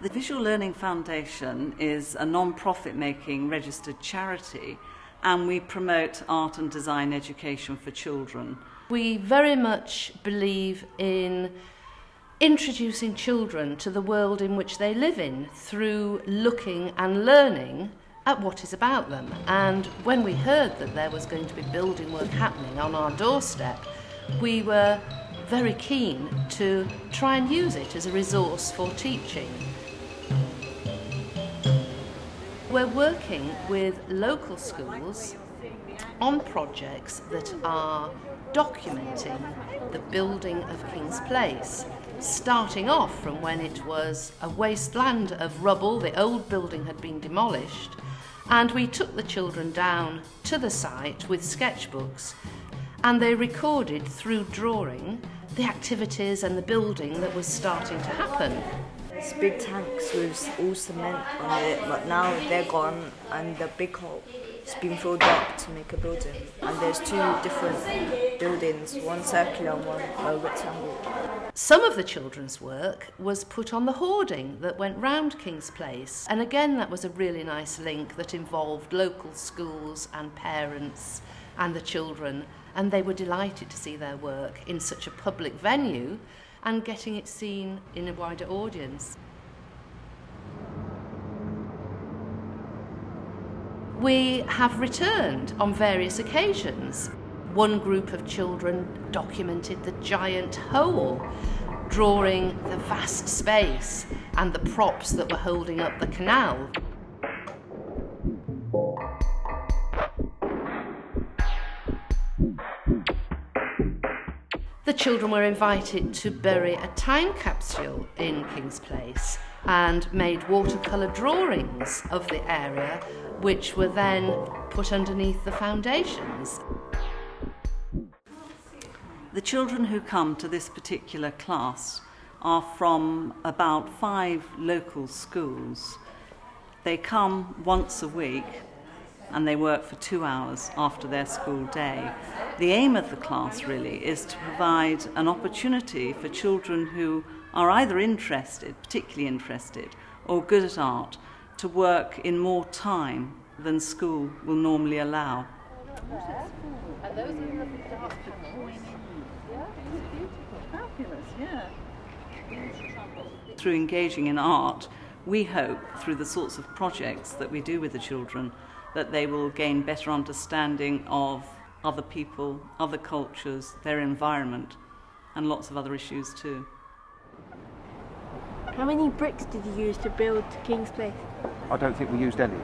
The Visual Learning Foundation is a non-profit making registered charity, and we promote art and design education for children. We very much believe in introducing children to the world in which they live in through looking and learning at what is about them. And when we heard that there was going to be building work happening on our doorstep, we were very keen to try and use it as a resource for teaching. We're working with local schools on projects that are documenting the building of King's Place, starting off from when it was a wasteland of rubble. The old building had been demolished, and we took the children down to the site with sketchbooks, and they recorded through drawing the activities and the building that was starting to happen. It's big tanks with all cement on it, but now they're gone, and the big hole has been filled up to make a building. And there's two different buildings, one circular and one rectangle. Some of the children's work was put on the hoarding that went round King's Place, and again that was a really nice link that involved local schools and parents and the children, and they were delighted to see their work in such a public venue and getting it seen in a wider audience. We have returned on various occasions. One group of children documented the giant hole, drawing the vast space and the props that were holding up the canal. The children were invited to bury a time capsule in King's Place and made watercolour drawings of the area, which were then put underneath the foundations. The children who come to this particular class are from about 5 local schools. They come once a week and they work for 2 hours after their school day. The aim of the class really is to provide an opportunity for children who are either interested, particularly interested, or good at art, to work in more time than school will normally allow. And those are the dark panels. Yeah, it's beautiful, fabulous, yeah. Through engaging in art, we hope, through the sorts of projects that we do with the children, that they will gain better understanding of other people, other cultures, their environment, and lots of other issues too. How many bricks did you use to build King's Place? I don't think we used any.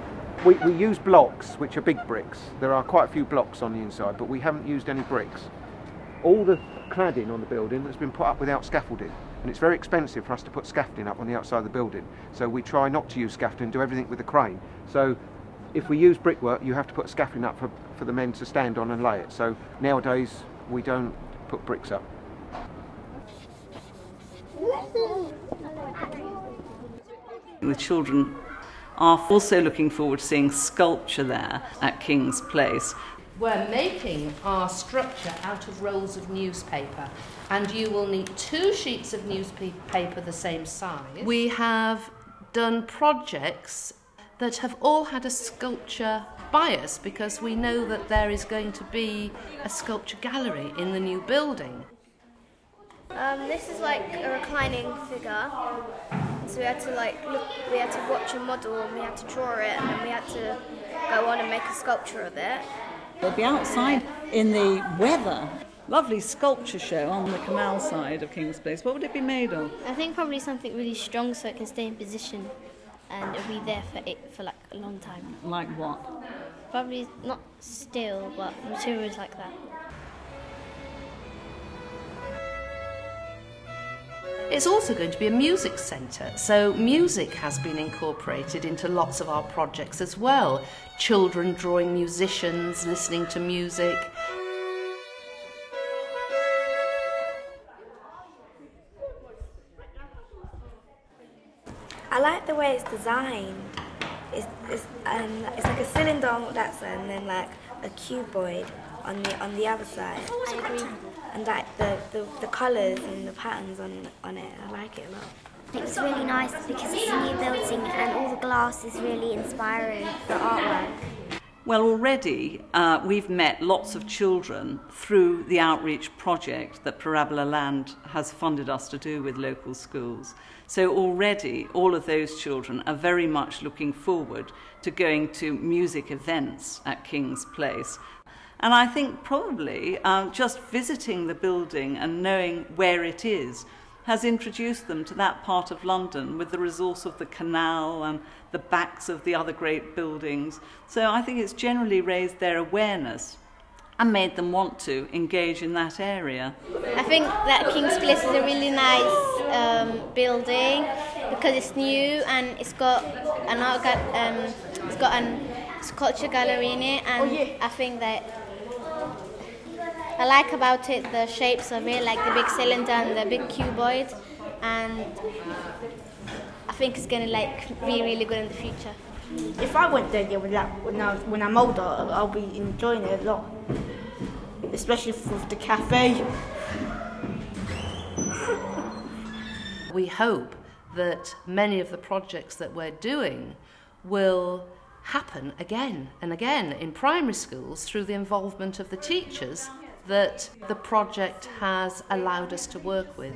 We use blocks, which are big bricks. There are quite a few blocks on the inside, but we haven't used any bricks. All the cladding on the building has been put up without scaffolding, and it's very expensive for us to put scaffolding up on the outside of the building. So we try not to use scaffolding, do everything with a crane. So if we use brickwork, you have to put scaffolding up for the men to stand on and lay it. So nowadays, we don't put bricks up. The children are also looking forward to seeing sculpture there at King's Place. We're making our structure out of rolls of newspaper, and you will need 2 sheets of newspaper the same size. We have done projects that have all had a sculpture bias because we know that there is going to be a sculpture gallery in the new building. This is like a reclining figure. So we had to we had to watch a model and we had to draw it, and then we had to go on and make a sculpture of it. They'll be outside in the weather. Lovely sculpture show on the canal side of King's Place. What would it be made of? I think probably something really strong so it can stay in position and it'll be there for like a long time. Like what? Probably not steel, but materials like that. It's also going to be a music centre, so music has been incorporated into lots of our projects as well. Children drawing musicians, listening to music. I like the way it's designed. It's like a cylinder on that side and then like a cuboid on the other side. I agree. And like the colours and the patterns on it, I like it a lot. It was really nice because it's a new building and all the glass is really inspiring for artwork. Well, already we've met lots of children through the outreach project that Parabola Land has funded us to do with local schools. So already all of those children are very much looking forward to going to music events at King's Place. And I think probably just visiting the building and knowing where it is has introduced them to that part of London with the resource of the canal and the backs of the other great buildings. So I think it's generally raised their awareness and made them want to engage in that area. I think that King's Place is a really nice building because it's new and it's got an sculpture gallery in it, and I think that I like about it the shapes of it, like the big cylinder and the big cuboid, and I think it's going to be really good in the future. If I went there when I'm older, I'll be enjoying it a lot, especially with the cafe. We hope that many of the projects that we're doing will happen again and again in primary schools through the involvement of the teachers that the project has allowed us to work with.